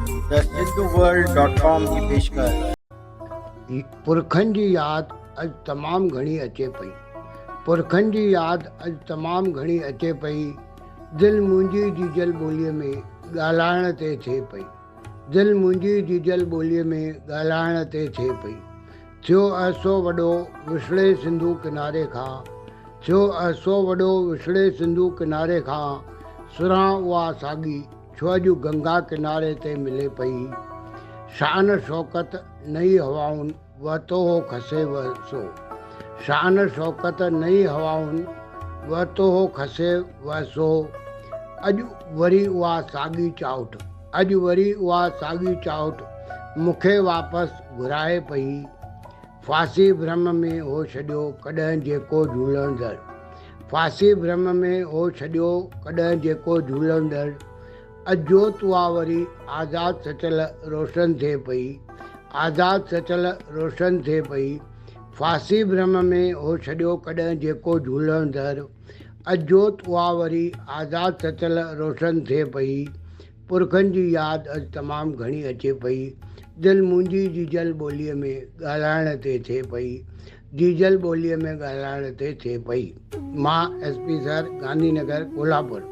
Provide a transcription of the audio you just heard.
The सिंधुवर्ल्ड.com की पेशकश। पुरखनि जी यादि अॼु तमामु घणी अचे पई। पुरखनि जी यादि अॼु तमामु घणी अचे पई। दिलि मुंहिंजी जीजल ॿोलीअ में ॻाल्हाइण ते थिए पई। दिलि मुंहिंजी जीजल ॿोलीअ में ॻाल्हाइण ते थिए पई। थियो अरसो वॾो विछड़े सिंधु किनारे खां। थियो अरसो वॾो विछड़े सिंधु किनारे खां। सुरां उहा साॻी छो अॼु गंगा किनारे ते मिले पई। शान शौक़त नई हवाउनि वरितो हो खसे वसो। शान शौक़त नई हवाउनि वरितो हो खसे वसो। अॼु वरी उहा साॻी चाउठ। अॼु वरी उहा साॻी चाउठ मूंखे वापसि घुराए पई। फासी भ्रम में हो छॾियो कॾहिं जेको झूलंदड़। फासी भ्रम में हो छॾियो कॾहिं जेको झूलंदड़। अजोत उहा वरी आज़ादु सचल रोशन थिए पई। आज़ादु सचल रोशन थिए पई। फासी भ्रम में हो छॾियो कॾहिं जेको झूलंदड़। अजोत उहा वरी आज़ादु सचल रोशन थिए पई। पुरखनि जी यादि अॼु तमामु घणी अचे पई। दिलि मुंहिंजी जीजल ॿोलीअ में ॻाल्हाइण ते थिए पई। जीजल ॿोलीअ में ॻाल्हाइण ते थिए पई। मां SP सर, गांधीनगर, कोल्हापुर।